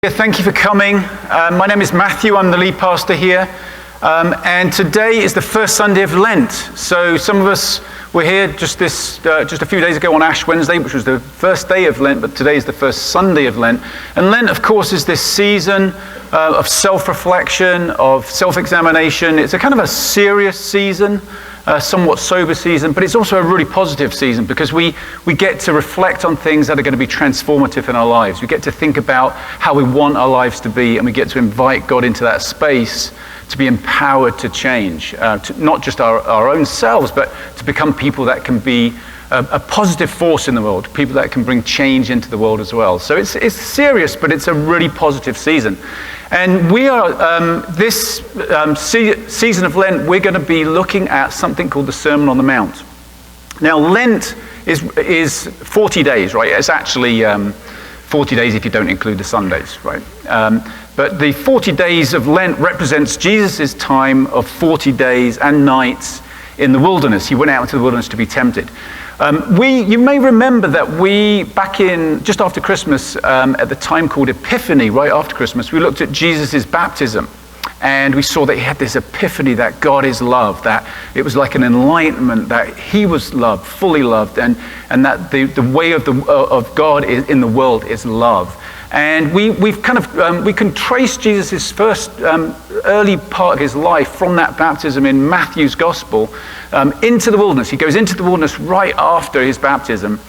Thank you for coming. My name is Matthew. I'm the lead pastor here. And today is the first Sunday of Lent. So some of us were here just a few days ago on Ash Wednesday, which was the first day of Lent, but today is the first Sunday of Lent. And Lent, of course, is this season of self-reflection, of self-examination. It's a kind of a serious season, somewhat sober season, but it's also a really positive season because we get to reflect on things that are going to be transformative in our lives. We get to think about how we want our lives to be, and we get to invite God into that space to be empowered to change, to not just our own selves, but to become people that can be a positive force in the world, people that can bring change into the world as well. So it's serious, but it's a really positive season. And we are, this season of Lent, we're going to be looking at something called the Sermon on the Mount. Now, Lent is 40 days, right? It's actually 40 days if you don't include the Sundays, right? But the 40 days of Lent represents Jesus' time of 40 days and nights in the wilderness. He went out into the wilderness to be tempted. You may remember that back in, just after Christmas, at the time called Epiphany, right after Christmas, we looked at Jesus' baptism. And we saw that he had this epiphany that God is love, that it was like an enlightenment, that he was loved, fully loved, and that the way of God in the world is love. And we can trace Jesus' first early part of his life from that baptism in Matthew's gospel into the wilderness. He goes into the wilderness right after his baptism,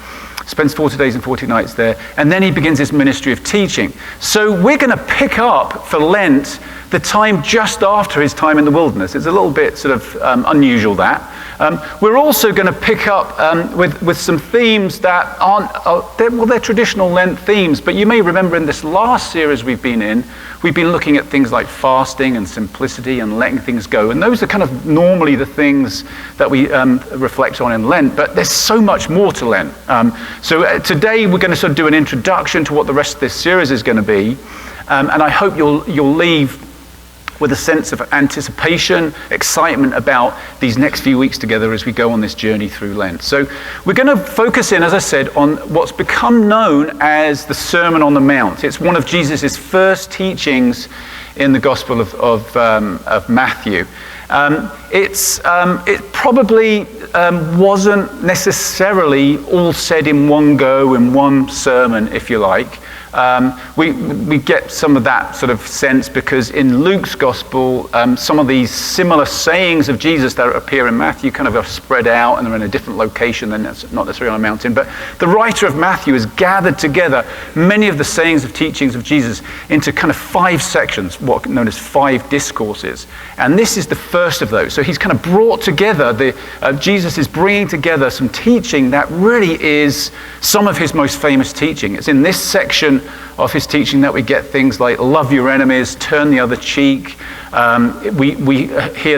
spends 40 days and 40 nights there, and then he begins his ministry of teaching. So we're going to pick up for Lent the time just after his time in the wilderness. It's a little bit sort of unusual that. We're also going to pick up with some themes that they're traditional Lent themes, but you may remember in this last series we've been looking at things like fasting and simplicity and letting things go. And those are kind of normally the things that we reflect on in Lent, but there's so much more to Lent. So today we're going to sort of do an introduction to what the rest of this series is going to be. And I hope you'll leave with a sense of anticipation, excitement about these next few weeks together as we go on this journey through Lent. So we're going to focus in, as I said, on what's become known as the Sermon on the Mount. It's one of Jesus' first teachings in the Gospel of Matthew. It probably wasn't necessarily all said in one go, in one sermon, if you like. We get some of that sort of sense because in Luke's gospel, some of these similar sayings of Jesus that appear in Matthew kind of are spread out and they're in a different location than that's not necessarily on a mountain. But the writer of Matthew has gathered together many of the sayings of teachings of Jesus into kind of 5 sections, what known as 5 discourses. And this is the first of those. So he's kind of brought together, Jesus is bringing together some teaching that really is some of his most famous teaching. It's in this section of his teaching that we get things like love your enemies, turn the other cheek. We hear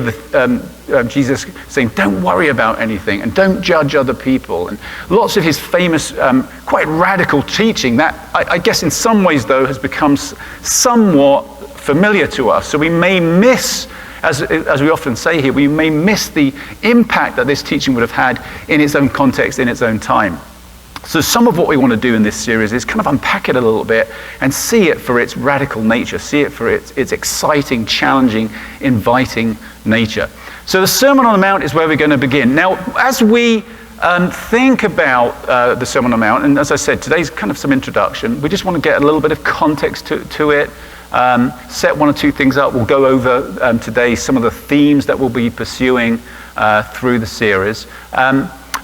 Jesus saying, don't worry about anything and don't judge other people. And lots of his famous, quite radical teaching that I guess in some ways, though, has become somewhat familiar to us. So we may miss, as we often say here, we may miss the impact that this teaching would have had in its own context, in its own time. So some of what we want to do in this series is kind of unpack it a little bit and see it for its radical nature, see it for its exciting, challenging, inviting nature. So the Sermon on the Mount is where we're going to begin. Now, as we think about the Sermon on the Mount, and as I said, today's kind of some introduction, we just want to get a little bit of context to it, set one or two things up. We'll go over today some of the themes that we'll be pursuing through the series.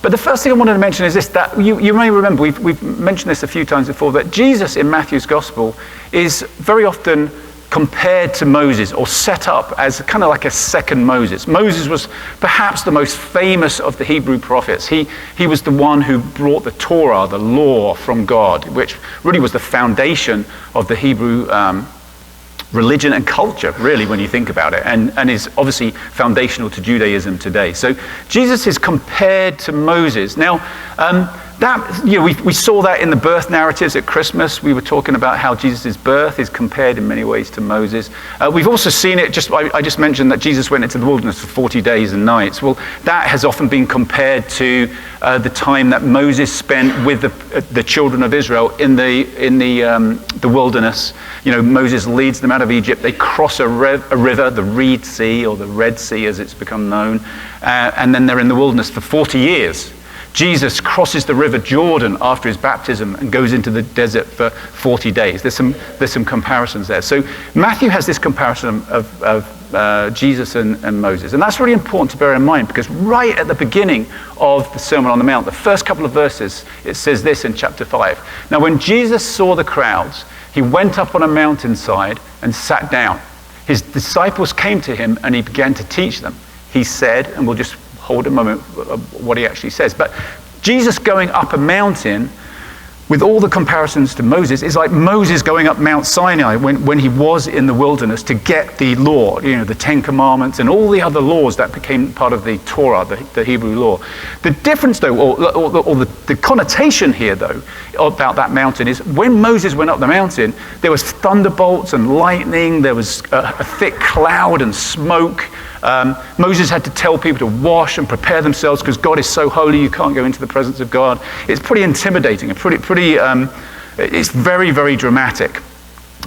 But the first thing I wanted to mention is this, that you may remember, we've mentioned this a few times before, that Jesus in Matthew's Gospel is very often compared to Moses or set up as kind of like a second Moses. Moses was perhaps the most famous of the Hebrew prophets. He was the one who brought the Torah, the law from God, which really was the foundation of the Hebrew religion and culture, really, when you think about it, and is obviously foundational to Judaism today. So Jesus is compared to Moses. Now, We saw that in the birth narratives at Christmas. We were talking about how Jesus' birth is compared in many ways to Moses. We've also seen it, I just mentioned that Jesus went into the wilderness for 40 days and nights. Well, that has often been compared to the time that Moses spent with the children of Israel in the wilderness. Moses leads them out of Egypt. They cross a river, the Reed Sea, or the Red Sea as it's become known, and then they're in the wilderness for 40 years. Jesus crosses the river Jordan after his baptism and goes into the desert for 40 days. There's some comparisons there. So Matthew has this comparison of Jesus and Moses. And that's really important to bear in mind, because right at the beginning of the Sermon on the Mount, the first couple of verses, it says this in chapter 5. Now, when Jesus saw the crowds, he went up on a mountainside and sat down. His disciples came to him and he began to teach them. He said, and we'll just hold a moment what he actually says. But Jesus going up a mountain, with all the comparisons to Moses, is like Moses going up Mount Sinai when he was in the wilderness to get the law, the Ten Commandments and all the other laws that became part of the Torah, the Hebrew law. The difference, though, or the connotation here, though, about that mountain is when Moses went up the mountain, there was thunderbolts and lightning, there was a thick cloud and smoke. Moses had to tell people to wash and prepare themselves because God is so holy you can't go into the presence of God. It's pretty intimidating and it's very, very dramatic.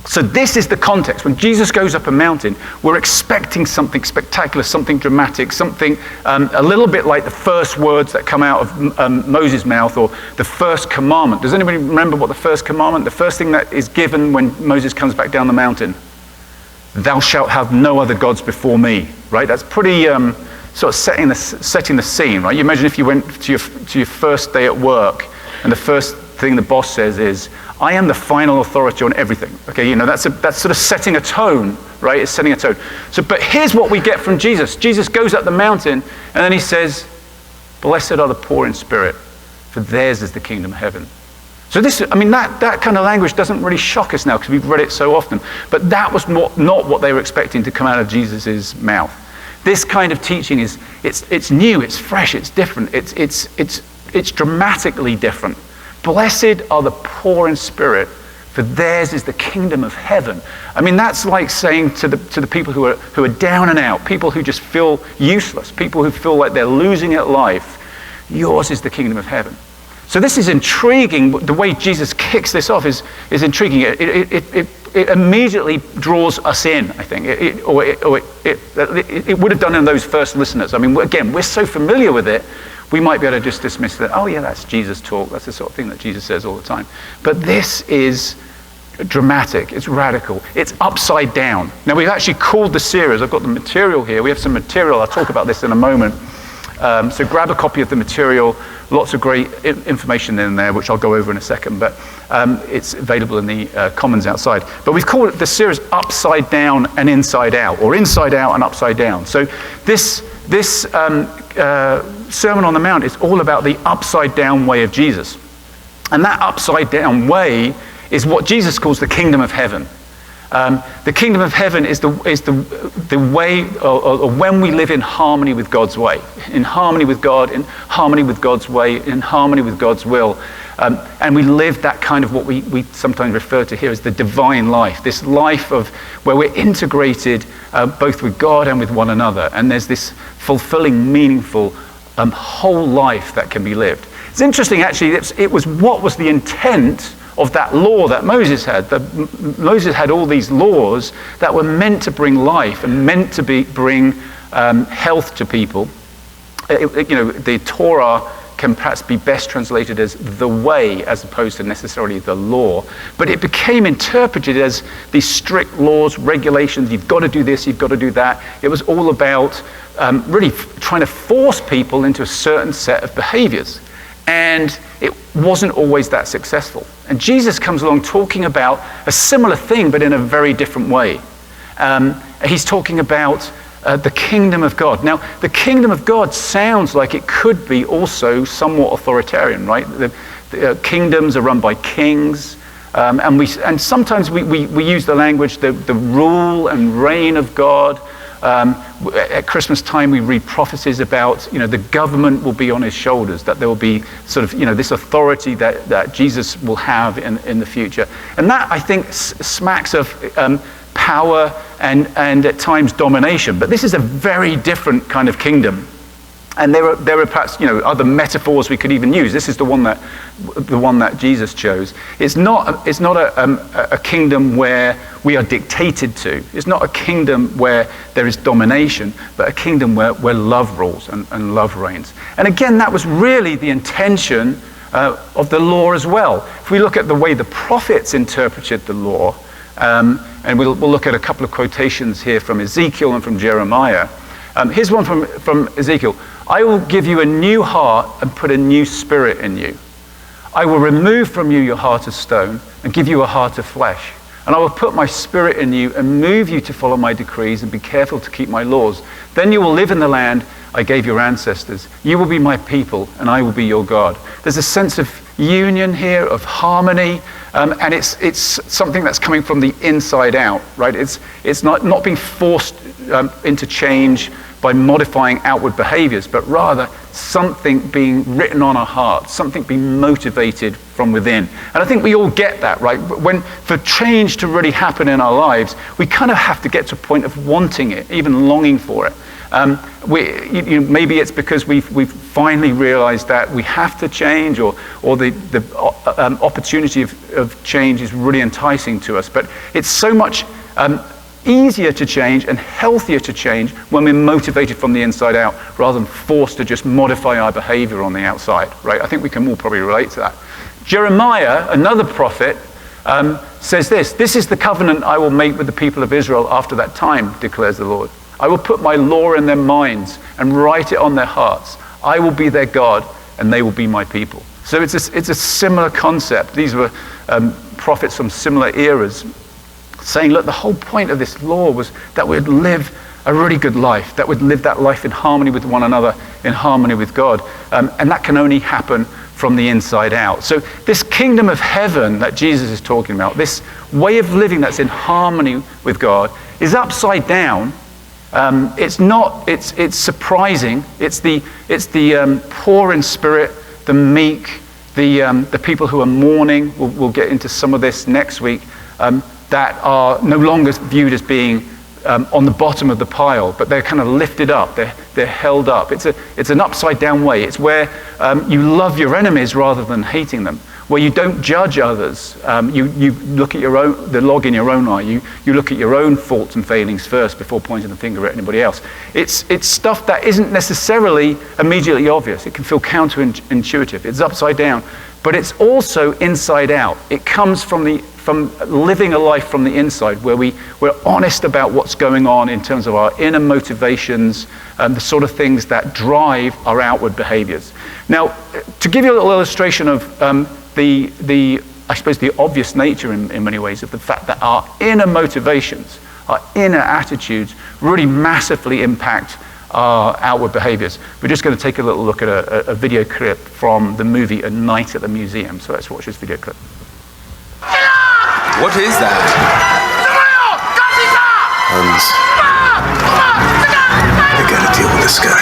So this is the context. When Jesus goes up a mountain, we're expecting something spectacular, something dramatic, something a little bit like the first words that come out of Moses' mouth, or the first commandment. Does anybody remember what the first commandment, the first thing that is given when Moses comes back down the mountain? Thou shalt have no other gods before me, right? That's pretty sort of setting the scene, right? You imagine if you went to your first day at work and the first thing the boss says is, I am the final authority on everything. Okay, that's sort of setting a tone, right? It's setting a tone. So, but here's what we get from Jesus. Jesus goes up the mountain and then he says, blessed are the poor in spirit, for theirs is the kingdom of heaven. So that kind of language doesn't really shock us now because we've read it so often. But that was not what they were expecting to come out of Jesus' mouth. This kind of teaching it's new, it's fresh, it's different, it's dramatically different. Blessed are the poor in spirit, for theirs is the kingdom of heaven. That's like saying to the people who are down and out, people who just feel useless, people who feel like they're losing at life, yours is the kingdom of heaven. So this is intriguing. The way Jesus kicks this off is intriguing. It immediately draws us in, I think. It would have done in those first listeners. Again, we're so familiar with it, we might be able to just dismiss that, oh yeah, that's Jesus talk. That's the sort of thing that Jesus says all the time. But this is dramatic. It's radical. It's upside down. Now, we've actually called the series, I've got the material here. We have some material. I'll talk about this in a moment. So grab a copy of the material. Lots of great information in there, which I'll go over in a second, but it's available in the Commons outside. But we've called the series Upside Down and Inside Out, or Inside Out and Upside Down. So this Sermon on the Mount is all about the upside down way of Jesus. And that upside down way is what Jesus calls the kingdom of heaven. The kingdom of heaven is the way, or when we live in harmony with God's way, in harmony with God, in harmony with God's way, in harmony with God's will. And we live that kind of what we sometimes refer to here as the divine life, this life of where we're integrated both with God and with one another. And there's this fulfilling, meaningful whole life that can be lived. It's interesting, actually, it was what was the intent of that law that Moses had. Moses had all these laws that were meant to bring life and meant to bring health to people. The Torah can perhaps be best translated as the way as opposed to necessarily the law. But it became interpreted as these strict laws, regulations. You've got to do this, you've got to do that. It was all about really trying to force people into a certain set of behaviors. And it wasn't always that successful. And Jesus comes along talking about a similar thing, but in a very different way. He's talking about the kingdom of God. Now, the kingdom of God sounds like it could be also somewhat authoritarian, right? The kingdoms are run by kings. And sometimes we use the language, the rule and reign of God, At Christmas time, we read prophecies about, the government will be on his shoulders, that there will be sort of, this authority that Jesus will have in the future. And that, I think, smacks of power and at times domination. But this is a very different kind of kingdom. And there are perhaps other metaphors we could even use. This is the one that Jesus chose. It's not a kingdom where we are dictated to. It's not a kingdom where there is domination, but a kingdom where love rules and love reigns. And again, that was really the intention of the law as well. If we look at the way the prophets interpreted the law, and we'll look at a couple of quotations here from Ezekiel and from Jeremiah. Here's one from Ezekiel. I will give you a new heart and put a new spirit in you. I will remove from you your heart of stone and give you a heart of flesh. And I will put my spirit in you and move you to follow my decrees and be careful to keep my laws. Then you will live in the land I gave your ancestors. You will be my people and I will be your God. There's a sense of union here, of harmony, and it's something that's coming from the inside out, right? It's not being forced into change by modifying outward behaviors, but rather something being written on our hearts, something being motivated from within. And I think we all get that, right? For change to really happen in our lives, we kind of have to get to a point of wanting it, even longing for it. Maybe it's because we've finally realized that we have to change, or the opportunity of change is really enticing to us. But it's so much easier to change and healthier to change when we're motivated from the inside out rather than forced to just modify our behavior on the outside, right? I think we can all probably relate to that. Jeremiah, another prophet, says this is the covenant I will make with the people of Israel after that time, declares the Lord. I will put my law in their minds and write it on their hearts. I will be their God and they will be my people. So it's a similar concept. These were prophets from similar eras saying, look, the whole point of this law was that we'd live a really good life, that we'd live that life in harmony with one another, in harmony with God. And that can only happen from the inside out. So this kingdom of heaven that Jesus is talking about, this way of living that's in harmony with God, is upside down. It's surprising. It's the poor in spirit, the meek, the people who are mourning. We'll get into some of this next week. That are no longer viewed as being on the bottom of the pile, but they're kind of lifted up. They're held up. It's an upside down way. It's where you love your enemies rather than hating them, where you don't judge others. You look at the log in your own eye. You look at your own faults and failings first before pointing the finger at anybody else. It's stuff that isn't necessarily immediately obvious. It can feel counterintuitive. It's upside down, but it's also inside out. It comes from living a life from the inside, where we're honest about what's going on in terms of our inner motivations and the sort of things that drive our outward behaviors. Now, to give you a little illustration of I suppose the obvious nature in many ways of the fact that our inner motivations, our inner attitudes really massively impact our outward behaviors. We're just going to take a little look at a video clip from the movie A Night at the Museum. So let's watch this video clip. What is that? I gotta deal with this guy.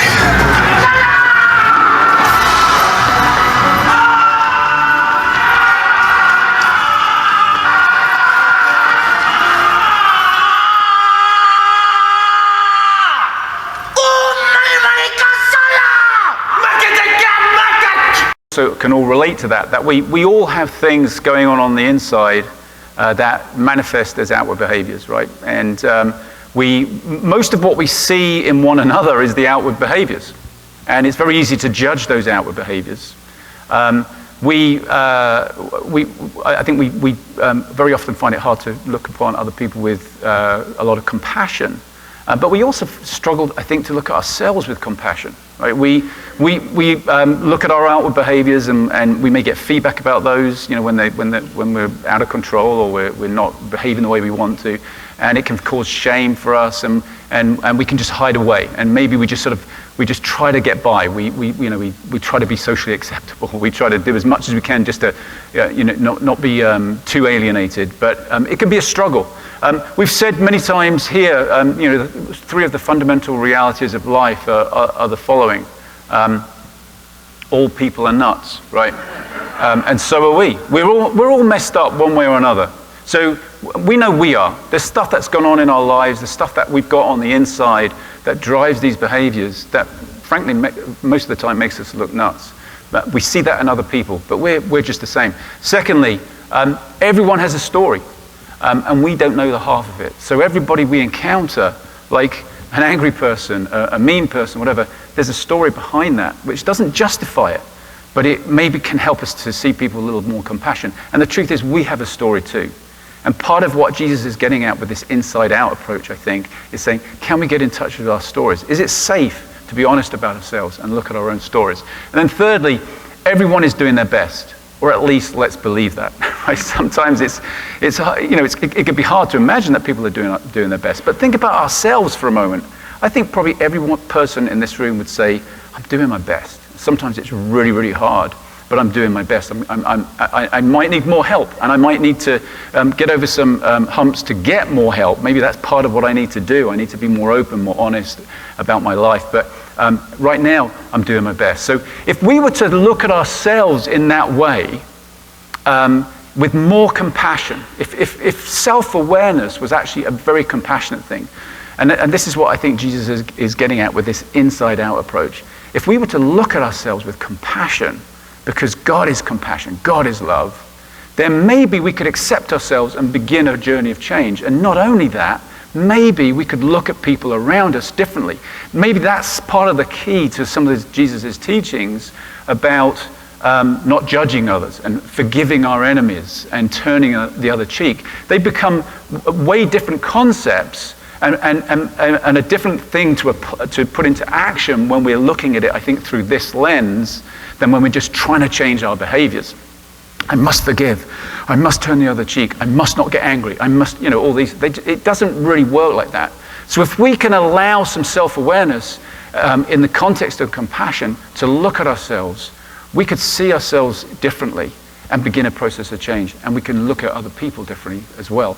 So can all relate to that we all have things going on the inside that manifest as outward behaviors, right? And most of what we see in one another is the outward behaviors, and it's very easy to judge those outward behaviors. I think we very often find it hard to look upon other people with a lot of compassion, but we also struggle, I think, to look at ourselves with compassion. Right? We look at our outward behaviors and we may get feedback about those, when we're out of control or we're not behaving the way we want to, and it can cause shame for us, and we can just hide away, and maybe we just sort of we just try to get by. We try to be socially acceptable. We try to do as much as we can just to not be too alienated. But it can be a struggle. We've said many times here, three of the fundamental realities of life are the following. All people are nuts, right? And so are we. We're all messed up one way or another. So we know we are. There's stuff that's gone on in our lives, there's stuff that we've got on the inside that drives these behaviors that, frankly, most of the time makes us look nuts. But we see that in other people, but we're just the same. Secondly, everyone has a story, and we don't know the half of it. So everybody we encounter, like an angry person, a mean person, whatever, there's a story behind that, which doesn't justify it, but it maybe can help us to see people with a little more compassion. And the truth is, we have a story too. And part of what Jesus is getting at with this inside-out approach, I think, is saying, can we get in touch with our stories? Is it safe to be honest about ourselves and look at our own stories? And then thirdly, everyone is doing their best, or at least let's believe that. Right? Sometimes it can be hard to imagine that people are doing their best. But think about ourselves for a moment. I think probably every person in this room would say, I'm doing my best. Sometimes it's really, really hard, but I'm doing my best. I might need more help, and I might need to get over some humps to get more help. Maybe that's part of what I need to do. I need to be more open, more honest about my life. But right now, I'm doing my best. So if we were to look at ourselves in that way, with more compassion, if self-awareness was actually a very compassionate thing, and this is what I think Jesus is getting at with this inside-out approach. If we were to look at ourselves with compassion, because God is compassion, God is love, then maybe we could accept ourselves and begin a journey of change. And not only that, maybe we could look at people around us differently. Maybe that's part of the key to some of Jesus' teachings about not judging others and forgiving our enemies and turning the other cheek. They become way different concepts and a different thing to put into action when we're looking at it, I think, through this lens, than when we're just trying to change our behaviors. I must forgive. I must turn the other cheek. I must not get angry. I must, all these. It doesn't really work like that. So if we can allow some self-awareness in the context of compassion to look at ourselves, we could see ourselves differently and begin a process of change. And we can look at other people differently as well.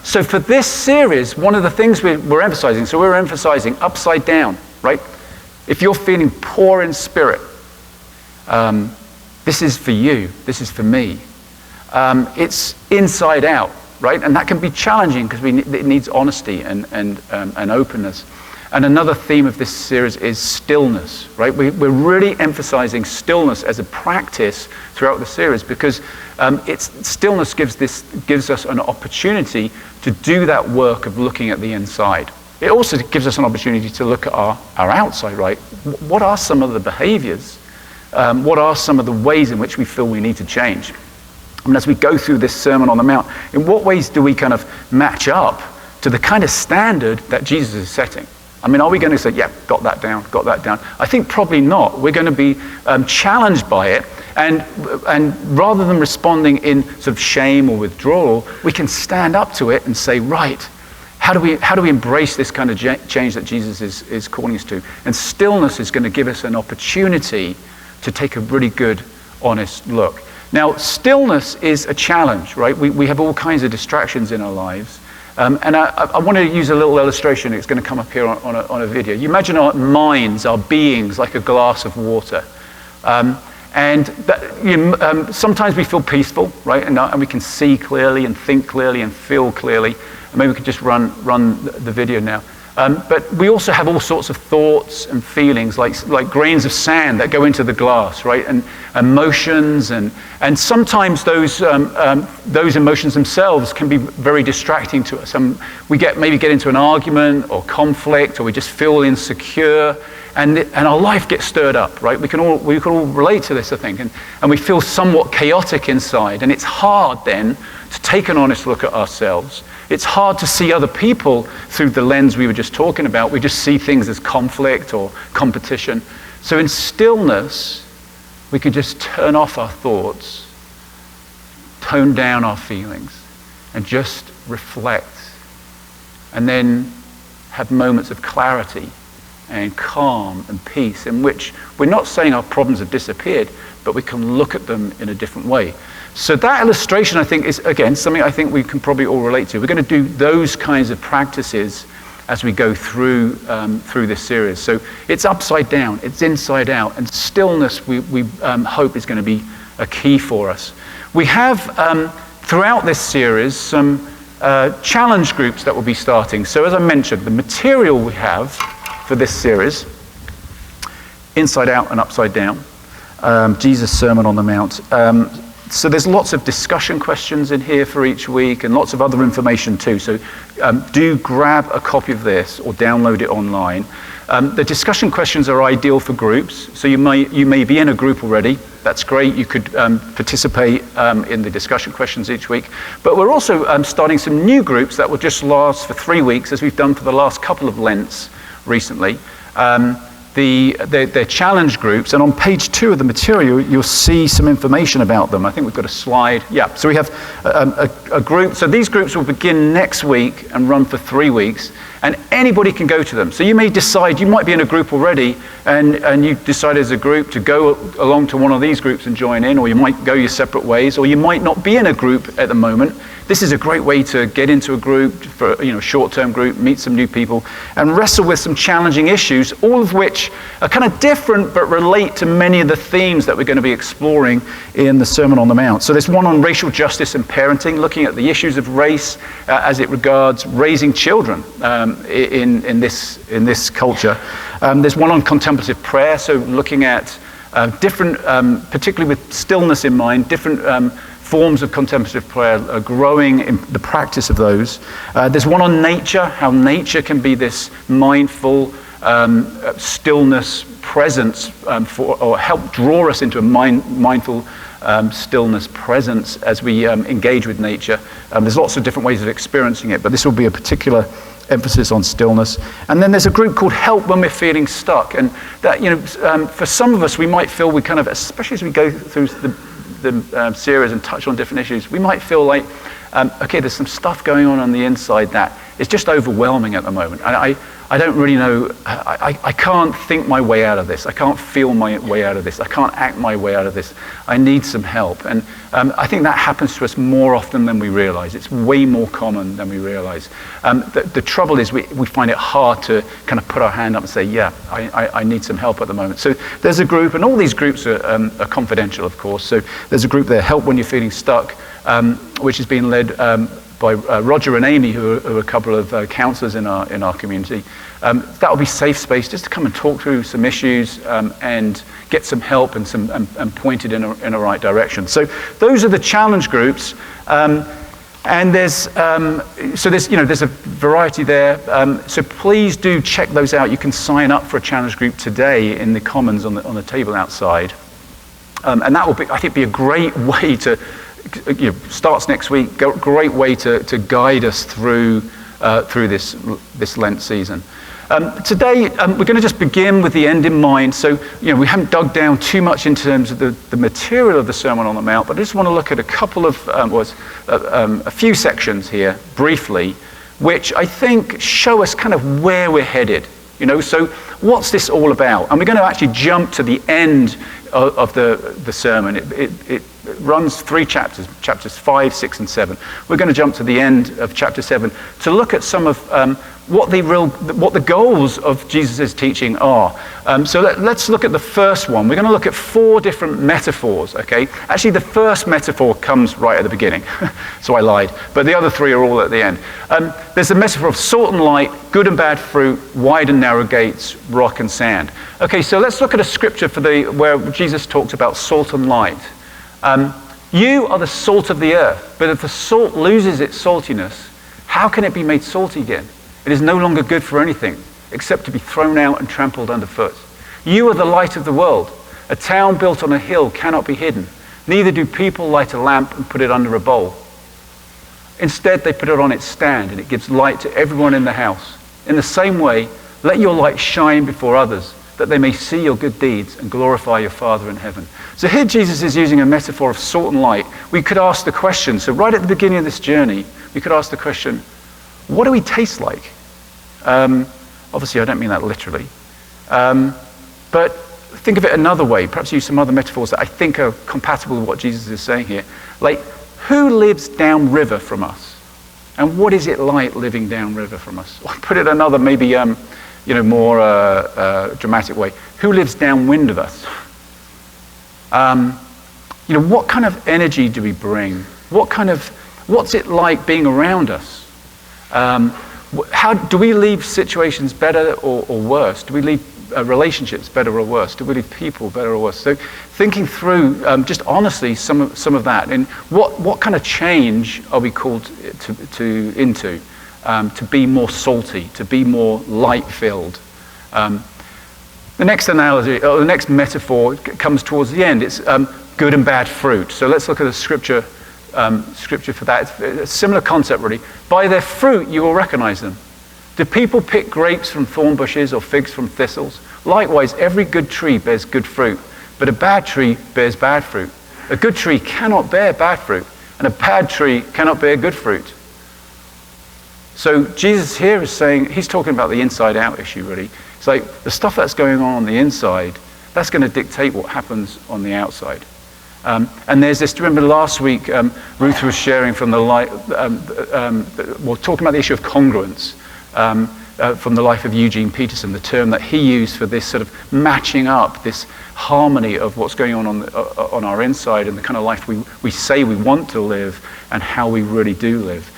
So for this series, one of the things we're emphasizing, so we're emphasizing upside down, right? If you're feeling poor in spirit, this is for you, this is for me. It's inside out, right? And that can be challenging because it needs honesty and openness. And another theme of this series is stillness, right? We're really emphasizing stillness as a practice throughout the series because stillness gives us an opportunity to do that work of looking at the inside. It also gives us an opportunity to look at our outside, right? What are some of the behaviors? What are some of the ways in which we feel we need to change? And as we go through this Sermon on the Mount, in what ways do we kind of match up to the kind of standard that Jesus is setting? I mean, are we going to say, yeah, got that down? I think probably not. We're going to be challenged by it. And rather than responding in sort of shame or withdrawal, we can stand up to it and say, right, how do we embrace this kind of change that Jesus is calling us to? And stillness is going to give us an opportunity to take a really good, honest look. Now, stillness is a challenge, right? We have all kinds of distractions in our lives. And I want to use a little illustration. It's going to come up here on a video. You imagine our minds, our beings, like a glass of water. Sometimes we feel peaceful, right? And we can see clearly and think clearly and feel clearly. And maybe we could just run the video now. But we also have all sorts of thoughts and feelings, like grains of sand that go into the glass, right? And emotions, and sometimes those emotions themselves can be very distracting to us. We maybe get into an argument or conflict, or we just feel insecure, and our life gets stirred up, right? We can all relate to this, I think, and we feel somewhat chaotic inside, and it's hard then to take an honest look at ourselves. It's hard to see other people through the lens we were just talking about. We just see things as conflict or competition. So in stillness, we could just turn off our thoughts, tone down our feelings, and just reflect. And then have moments of clarity and calm and peace, in which we're not saying our problems have disappeared, but we can look at them in a different way. So that illustration, I think, is, again, something I think we can probably all relate to. We're going to do those kinds of practices as we go through this series. So it's upside down, it's inside out, and stillness we hope is going to be a key for us. We have, throughout this series, some challenge groups that will be starting. So as I mentioned, the material we have for this series, Inside Out and Upside Down, Jesus' Sermon on the Mount. So there's lots of discussion questions in here for each week and lots of other information too. So do grab a copy of this or download it online. The discussion questions are ideal for groups. So you may be in a group already. That's great. You could participate in the discussion questions each week. But we're also starting some new groups that will just last for 3 weeks, as we've done for the last couple of Lents recently. They're challenge groups, and on page 2 of the material, you'll see some information about them. I think we've got a slide. Yeah, so we have a group. So these groups will begin next week and run for 3 weeks, and anybody can go to them. So you may decide, you might be in a group already, and you decide as a group to go along to one of these groups and join in, or you might go your separate ways, or you might not be in a group at the moment. This is a great way to get into a group, for a short-term group, meet some new people, and wrestle with some challenging issues, all of which are kind of different but relate to many of the themes that we're going to be exploring in the Sermon on the Mount. So there's one on racial justice and parenting, looking at the issues of race as it regards raising children in this culture. There's one on contemplative prayer, so looking at different, particularly with stillness in mind, different forms of contemplative prayer are growing in the practice of those. There's one on nature, how nature can be this mindful stillness presence or help draw us into a mindful stillness presence as we engage with nature. There's lots of different ways of experiencing it, but this will be a particular emphasis on stillness. And then there's a group called Help When We're Feeling Stuck, and that for some of us we might feel we kind of, especially as we go through the series and touch on different issues, we might feel like, okay, there's some stuff going on the inside that is just overwhelming at the moment. I don't really know, I can't think my way out of this. I can't feel my way out of this. I can't act my way out of this. I need some help. And I think that happens to us more often than we realize. It's way more common than we realize. The trouble is we find it hard to kind of put our hand up and say, yeah, I need some help at the moment. So there's a group, and all these groups are confidential, of course. So there's a group there, Help When You're Feeling Stuck, which is being led by Roger and Amy, who are a couple of counselors in our community. That will be safe space just to come and talk through some issues and get some help and pointed in a right direction. So those are the challenge groups, and there's a variety there. So please do check those out. You can sign up for a challenge group today in the Commons on the table outside, and that will be, I think, be a great way to. Starts next week. Great way to guide us through this Lent season. Today we're going to just begin with the end in mind. So we haven't dug down too much in terms of the material of the Sermon on the Mount, but I just want to look at a couple of a few sections here briefly, which I think show us kind of where we're headed. So what's this all about? And we're going to actually jump to the end of the sermon. It runs 3 chapters, chapters 5, 6, and 7. We're going to jump to the end of chapter 7 to look at some of what the goals of Jesus' teaching are. So let's look at the first one. We're going to look at 4 different metaphors, okay? Actually, the first metaphor comes right at the beginning, so I lied. But the other 3 are all at the end. There's the metaphor of salt and light, good and bad fruit, wide and narrow gates, rock and sand. Okay, so let's look at a scripture where Jesus talks about salt and light. You are the salt of the earth, but if the salt loses its saltiness, how can it be made salty again? It is no longer good for anything except to be thrown out and trampled underfoot. You are the light of the world. A town built on a hill cannot be hidden. Neither do people light a lamp and put it under a bowl. Instead, they put it on its stand, and it gives light to everyone in the house. In the same way, let your light shine before others, that they may see your good deeds and glorify your Father in heaven. So here Jesus is using a metaphor of salt and light. We could ask the question, so right at the beginning of this journey, we could ask the question, what do we taste like? Obviously, I don't mean that literally. But think of it another way. Perhaps use some other metaphors that I think are compatible with what Jesus is saying here. Like, who lives downriver from us? And what is it like living downriver from us? Or put it another, maybe more dramatic way. Who lives downwind of us? What kind of energy do we bring? What's it like being around us? How do we leave situations better or worse? Do we leave relationships better or worse? Do we leave people better or worse? So thinking through, just honestly, some of that, and what kind of change are we called into to be more salty, to be more light-filled? The next analogy, or the next metaphor comes towards the end. It's good and bad fruit. So let's look at the scripture for that. It's a similar concept, really. By their fruit you will recognize them. Do people pick grapes from thorn bushes or figs from thistles? Likewise, every good tree bears good fruit, but a bad tree bears bad fruit. A good tree cannot bear bad fruit, and a bad tree cannot bear good fruit. So Jesus here is saying, he's talking about the inside-out issue, really. It's like the stuff that's going on the inside, that's going to dictate what happens on the outside. And there's this, do you remember last week, Ruth was sharing from the light, talking about the issue of congruence. From the life of Eugene Peterson, the term that he used for this sort of matching up, this harmony of what's going on our inside and the kind of life we say we want to live and how we really do live.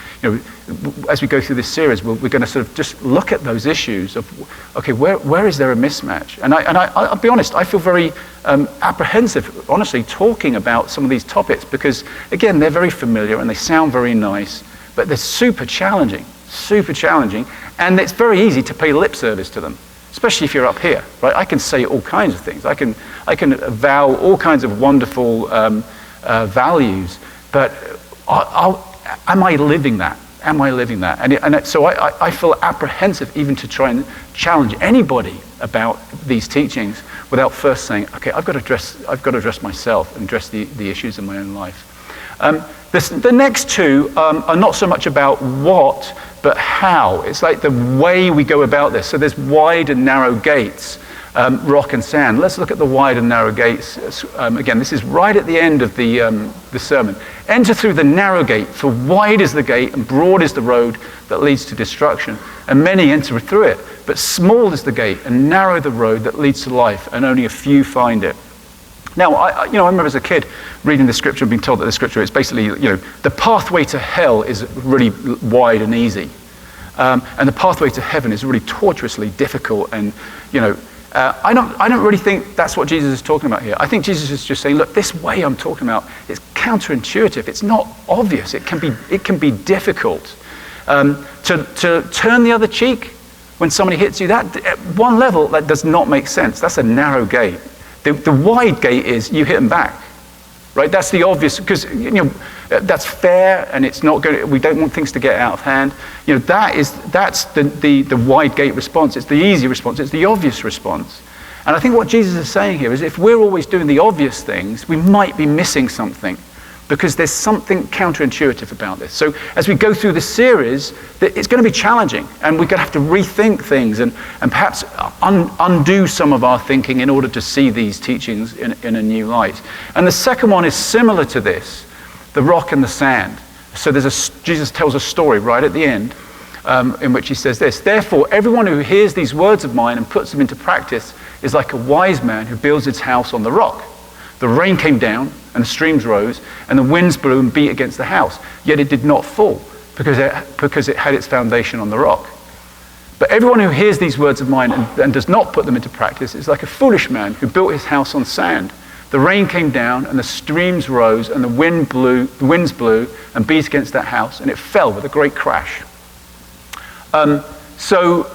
As we go through this series, we're going to sort of just look at those issues of, okay, where is there a mismatch? And I'll be honest, I feel very apprehensive, honestly, talking about some of these topics because, again, they're very familiar and they sound very nice, but they're super challenging, and it's very easy to pay lip service to them, especially if you're up here, right? I can say all kinds of things. I can vow all kinds of wonderful values, but am I living that? And so I feel apprehensive even to try and challenge anybody about these teachings without first saying, okay, I've got to address myself and address the issues in my own life. The next two are not so much about what, but how. It's like the way we go about this. So there's wide and narrow gates, rock and sand. Let's look at the wide and narrow gates. Again, this is right at the end of the sermon. Enter through the narrow gate, for wide is the gate and broad is the road that leads to destruction, and many enter through it. But small is the gate and narrow the road that leads to life, and only a few find it. Now, I remember as a kid reading the scripture and being told that the scripture is basically, the pathway to hell is really wide and easy. And the pathway to heaven is really tortuously difficult. And, I don't really think that's what Jesus is talking about here. I think Jesus is just saying, look, this way I'm talking about is counterintuitive. It's not obvious. It can be difficult. To turn the other cheek when somebody hits you, that at one level, that does not make sense. That's a narrow gate. The wide gate is you hit them back, right? That's the obvious, because that's fair, and it's not going. We don't want things to get out of hand. That's the wide gate response. It's the easy response. It's the obvious response. And I think what Jesus is saying here is, if we're always doing the obvious things, we might be missing something, because there's something counterintuitive about this. So as we go through this series, it's going to be challenging, and we're going to have to rethink things and perhaps undo some of our thinking in order to see these teachings in a new light. And the second one is similar to this, the rock and the sand. So Jesus tells a story right at the end in which he says this: therefore, everyone who hears these words of mine and puts them into practice is like a wise man who builds his house on the rock. The rain came down, and the streams rose, and the winds blew and beat against the house. Yet it did not fall, because it had its foundation on the rock. But everyone who hears these words of mine and does not put them into practice is like a foolish man who built his house on sand. The rain came down, and the streams rose, and the winds blew and beat against that house, and it fell with a great crash. So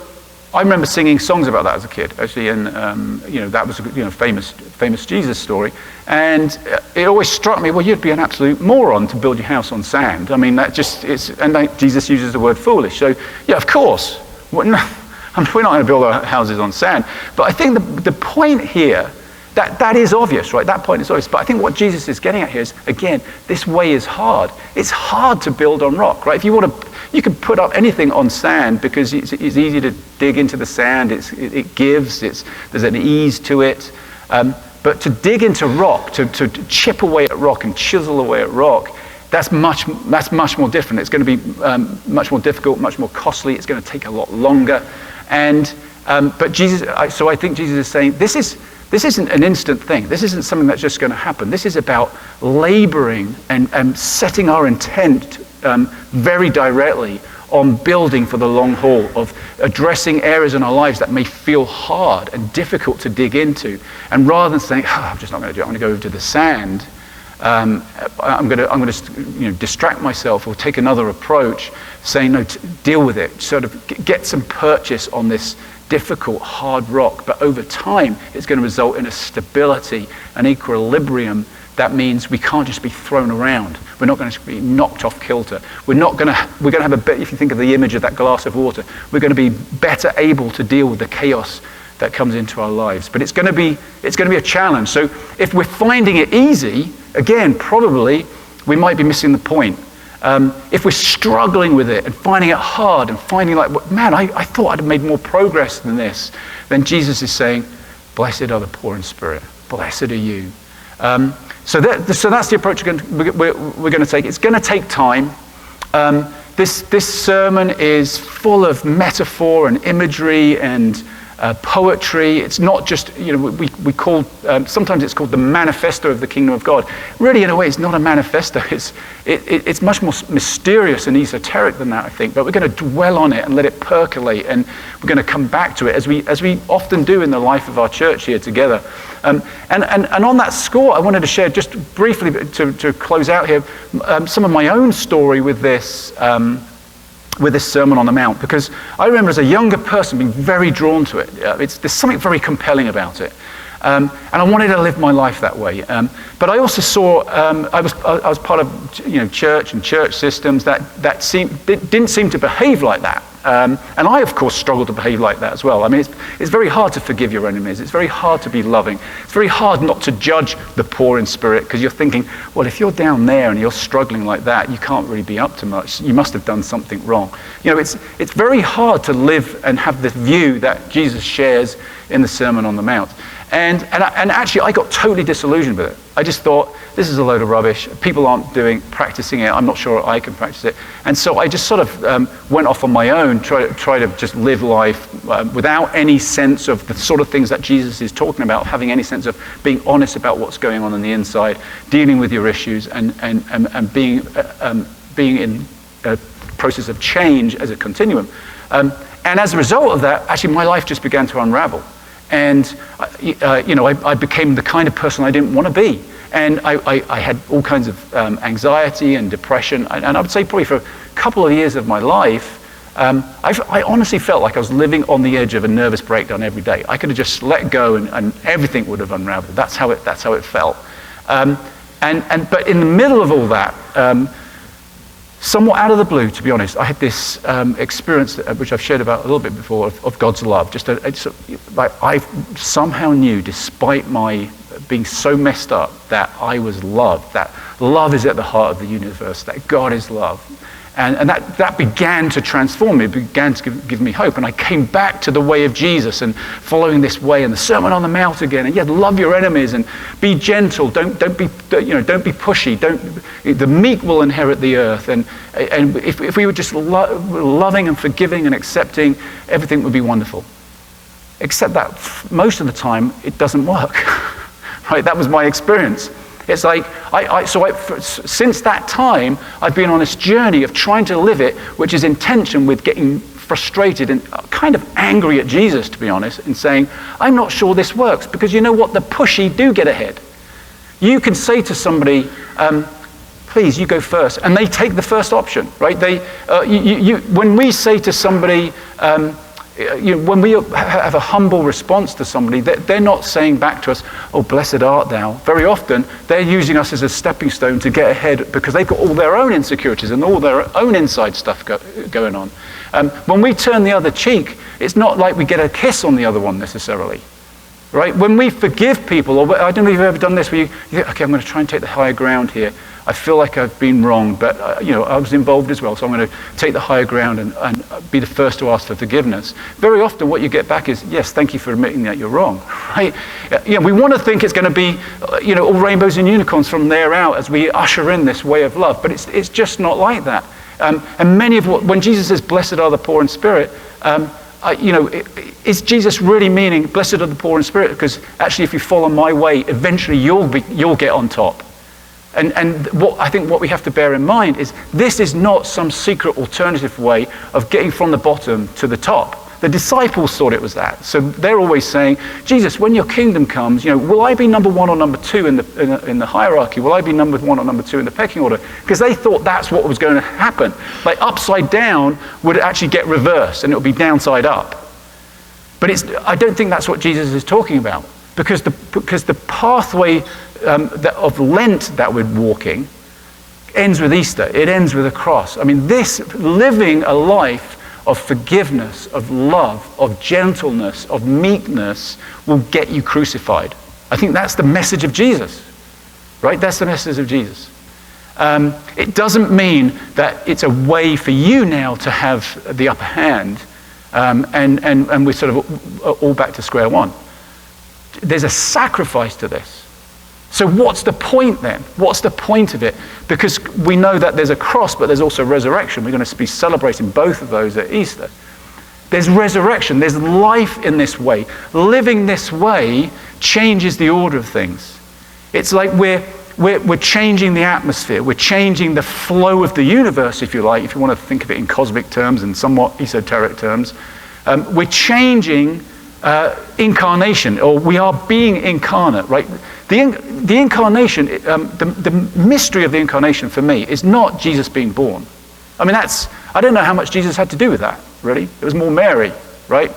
I remember singing songs about that as a kid, actually, and that was a famous Jesus story. And it always struck me, well, you'd be an absolute moron to build your house on sand. I mean, Jesus uses the word foolish. So yeah, of course, we're not going to build our houses on sand. But I think the point here, that is obvious, right? That point is obvious. But I think what Jesus is getting at here is, again, this way is hard. It's hard to build on rock, right? If you want You can put up anything on sand because it's easy to dig into the sand. It gives. There's an ease to it. But to dig into rock, to chip away at rock and chisel away at rock, that's much more different. It's going to be much more difficult, much more costly. It's going to take a lot longer. And but Jesus, so I think Jesus is saying this isn't an instant thing. This isn't something that's just going to happen. This is about laboring and setting our intent very directly on building for the long haul, of addressing areas in our lives that may feel hard and difficult to dig into. And rather than saying, I'm just not going to do it, I'm going to go over to the sand, I'm going to distract myself or take another approach, saying, no, deal with it, sort of get some purchase on this difficult, hard rock. But over time, it's going to result in a stability, an equilibrium. That means we can't just be thrown around. We're not going to be knocked off kilter. We're going to have a bit, if you think of the image of that glass of water, we're going to be better able to deal with the chaos that comes into our lives. But it's going to be a challenge. So if we're finding it easy, again, probably we might be missing the point. If we're struggling with it and finding it hard and finding like, man, I thought I'd have made more progress than this, then Jesus is saying, blessed are the poor in spirit. Blessed are you. So that's the approach we're going to take. It's going to take time. This sermon is full of metaphor and imagery and poetry. It's not just, we call, sometimes it's called the Manifesto of the Kingdom of God. Really, in a way, it's not a manifesto. It's much more mysterious and esoteric than that, I think. But we're going to dwell on it and let it percolate, and we're going to come back to it as we often do in the life of our church here together. And on that score, I wanted to share just briefly to close out here some of my own story with this Sermon on the Mount, because I remember as a younger person being very drawn to it. There's something very compelling about it, and I wanted to live my life that way. But I also saw I was part of church and church systems that didn't seem to behave like that. And I, of course, struggle to behave like that as well. I mean, it's very hard to forgive your enemies. It's very hard to be loving. It's very hard not to judge the poor in spirit, because you're thinking, well, if you're down there and you're struggling like that, you can't really be up to much. You must have done something wrong. It's very hard to live and have the view that Jesus shares in the Sermon on the Mount. And actually, I got totally disillusioned with it. I just thought, this is a load of rubbish. People aren't practicing it. I'm not sure I can practice it. And so I just sort of went off on my own, try to just live life without any sense of the sort of things that Jesus is talking about, having any sense of being honest about what's going on the inside, dealing with your issues, and being in a process of change as a continuum. And as a result of that, actually, my life just began to unravel. And I became the kind of person I didn't want to be, and I had all kinds of anxiety and depression. And I would say probably for a couple of years of my life, I honestly felt like I was living on the edge of a nervous breakdown every day. I could have just let go, and everything would have unraveled. That's how it felt. But in the middle of all that, somewhat out of the blue, to be honest, I had this experience, which I've shared about a little bit before, of God's love. I somehow knew, despite my being so messed up, that I was loved, that love is at the heart of the universe, that God is love. And that began to transform me, it began to give me hope. And I came back to the way of Jesus and following this way, and the Sermon on the Mount again. And love your enemies and be gentle. Don't be pushy. The meek will inherit the earth. And if we were just loving and forgiving and accepting, everything would be wonderful. Except that most of the time it doesn't work. Right? That was my experience. It's like, since that time, I've been on this journey of trying to live it, which is in tension with getting frustrated and kind of angry at Jesus, to be honest, and saying, I'm not sure this works, because you know what? The pushy do get ahead. You can say to somebody, please, you go first, and they take the first option, right? When we say to somebody, when we have a humble response to somebody, they're not saying back to us, oh, blessed art thou. Very often, they're using us as a stepping stone to get ahead, because they've got all their own insecurities and all their own inside stuff going on. When we turn the other cheek, it's not like we get a kiss on the other one necessarily. right? When we forgive people, or I don't know if you've ever done this, where you think, okay, I'm going to try and take the higher ground here. I feel like I've been wrong, but I was involved as well, so I'm going to take the higher ground and be the first to ask for forgiveness. Very often what you get back is, yes, thank you for admitting that you're wrong, right? We want to think it's going to be, all rainbows and unicorns from there out as we usher in this way of love, but it's just not like that. And when Jesus says, blessed are the poor in spirit, is Jesus really meaning, blessed are the poor in spirit? Because actually, if you follow my way, eventually you'll get on top. And what we have to bear in mind is this is not some secret alternative way of getting from the bottom to the top. The disciples thought it was that. So they're always saying, Jesus, when your kingdom comes, will I be number one or number two in the hierarchy? Will I be number one or number two in the pecking order? Because they thought that's what was going to happen. Like upside down would actually get reversed and it would be downside up. But I don't think that's what Jesus is talking about. Because the pathway of Lent that we're walking ends with Easter. It ends with a cross. I mean, this living a life of forgiveness, of love, of gentleness, of meekness will get you crucified. I think that's the message of Jesus, right? That's the message of Jesus. It doesn't mean that it's a way for you now to have the upper hand and we're sort of all back to square one. There's a sacrifice to this. So what's the point then? What's the point of it? Because we know that there's a cross, but there's also resurrection. We're going to be celebrating both of those at Easter. There's resurrection. There's life in this way. Living this way changes the order of things. It's like we're changing the atmosphere. We're changing the flow of the universe, if you like, if you want to think of it in cosmic terms and somewhat esoteric terms. We're changing incarnation, or we are being incarnate, right? The incarnation, the mystery of the incarnation for me is not Jesus being born. I mean, I don't know how much Jesus had to do with that, really. It was more Mary, right?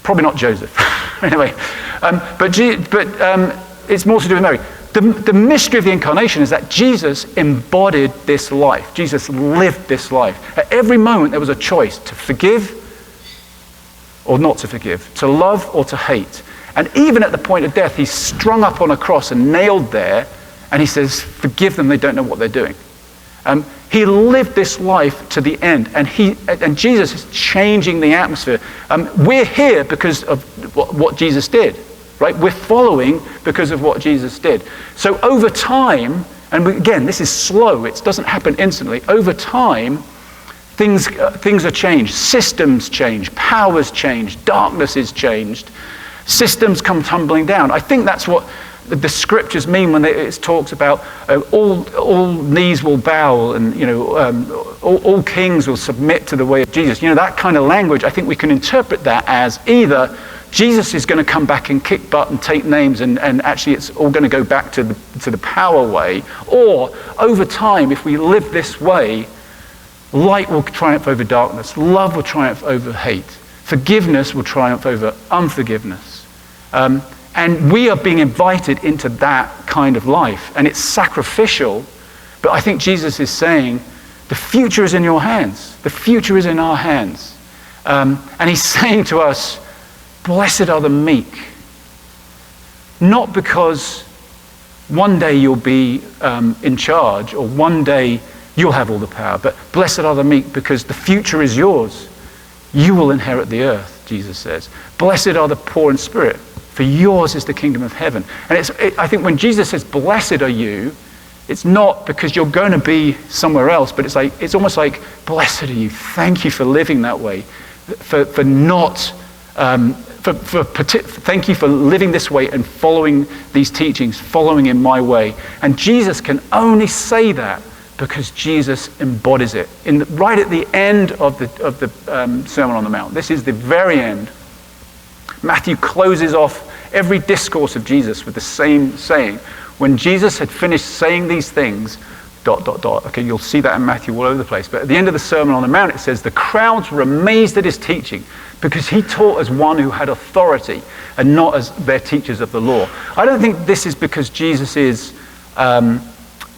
Probably not Joseph. Anyway, but it's more to do with Mary. The mystery of the incarnation is that Jesus embodied this life. Jesus lived this life. At every moment there was a choice to forgive or not to forgive, to love or to hate. And even at the point of death, he's strung up on a cross and nailed there, and he says, forgive them, they don't know what they're doing. He lived this life to the end, and Jesus is changing the atmosphere. We're here because of what Jesus did, right? We're following because of what Jesus did. So over time, and again, this is slow, it doesn't happen instantly. Over time, things are changed. Systems change, powers change, darkness is changed. Systems come tumbling down. I think that's what the scriptures mean when it talks about all knees will bow and all kings will submit to the way of Jesus. That kind of language. I think we can interpret that as either Jesus is going to come back and kick butt and take names, and actually it's all going to go back to the power way, or over time, if we live this way, light will triumph over darkness, love will triumph over hate, forgiveness will triumph over unforgiveness. And we are being invited into that kind of life. And it's sacrificial, but I think Jesus is saying, the future is in your hands. The future is in our hands. And he's saying to us, blessed are the meek. Not because one day you'll be in charge, or one day you'll have all the power, but blessed are the meek because the future is yours. You will inherit the earth, Jesus says. Blessed are the poor in spirit, for yours is the kingdom of heaven. And I think when Jesus says, blessed are you, it's not because you're going to be somewhere else, but it's almost like, blessed are you. Thank you for living that way. Thank you for living this way and following these teachings, following in my way. And Jesus can only say that because Jesus embodies it. Right at the end of the Sermon on the Mount. This is the very end. Matthew closes off every discourse of Jesus with the same saying. When Jesus had finished saying these things, ... Okay, you'll see that in Matthew all over the place. But at the end of the Sermon on the Mount, it says, the crowds were amazed at his teaching because he taught as one who had authority and not as their teachers of the law. I don't think this is because Jesus is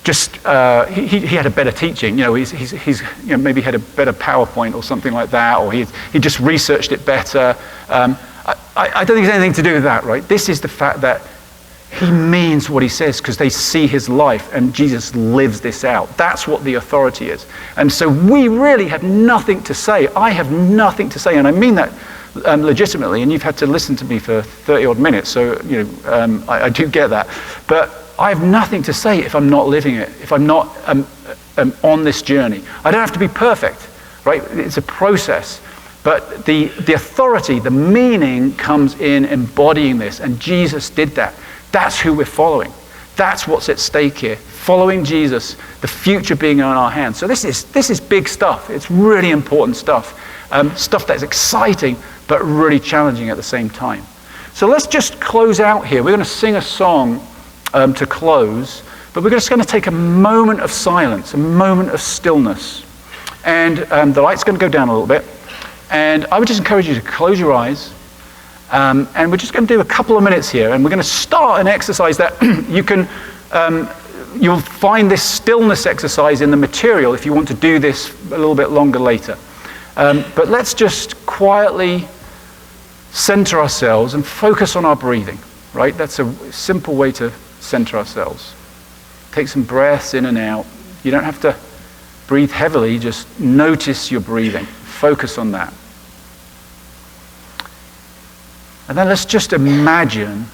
he had a better teaching. He's maybe had a better PowerPoint or something like that, or he just researched it better. I don't think it's anything to do with that, right? This is the fact that he means what he says because they see his life and Jesus lives this out. That's what the authority is. And so we really have nothing to say. I have nothing to say, and I mean that legitimately, and you've had to listen to me for 30 odd minutes, so I do get that. But I have nothing to say if I'm not living it, if I'm not on this journey. I don't have to be perfect, right? It's a process. But the authority, the meaning comes in embodying this, and Jesus did that. That's who we're following. That's what's at stake here. Following Jesus, the future being in our hands. So this is big stuff. It's really important stuff. Stuff that's exciting, but really challenging at the same time. So let's just close out here. We're going to sing a song to close, but we're just going to take a moment of silence, a moment of stillness. And the light's going to go down a little bit. And I would just encourage you to close your eyes. And we're just going to do a couple of minutes here, and we're going to start an exercise that you'll find this stillness exercise in the material if you want to do this a little bit longer later. But let's just quietly center ourselves and focus on our breathing, right? That's a simple way to center ourselves. Take some breaths in and out. You don't have to breathe heavily, just notice your breathing. Focus on that. And then let's just imagine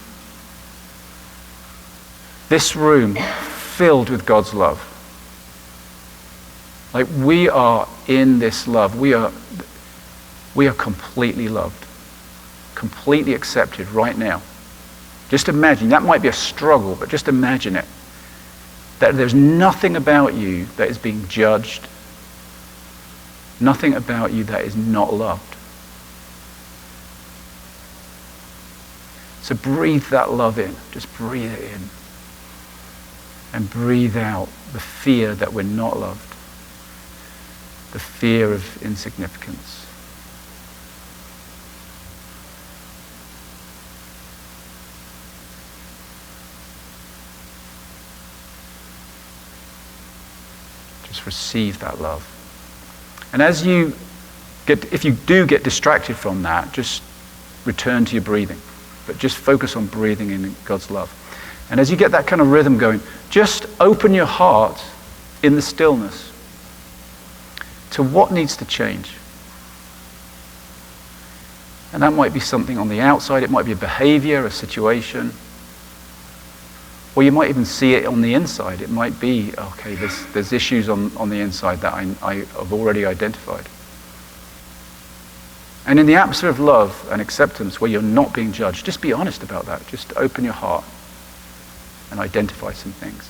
this room filled with God's love. Like we are in this love. We are completely loved, completely accepted right now. Just imagine, that might be a struggle, but just imagine it. That there's nothing about you that is being judged, nothing about you that is not loved. So breathe that love in. Just breathe it in. And breathe out the fear that we're not loved. The fear of insignificance. Just receive that love. And if you do get distracted from that, just return to your breathing. But just focus on breathing in God's love. And as you get that kind of rhythm going, just open your heart in the stillness to what needs to change. And that might be something on the outside. It might be a behavior, a situation. Or you might even see it on the inside. It might be, okay, there's issues on the inside that I have already identified. And in the atmosphere of love and acceptance where you're not being judged, just be honest about that. Just open your heart and identify some things.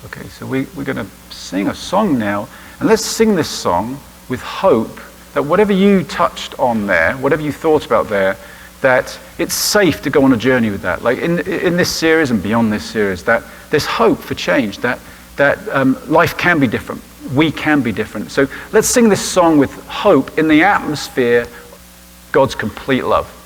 Okay, so we're going to sing a song now, and let's sing this song with hope that whatever you touched on there, whatever you thought about there, that it's safe to go on a journey with that. Like in this series and beyond this series, that there's hope for change, that life can be different, we can be different. So let's sing this song with hope in the atmosphere of God's complete love.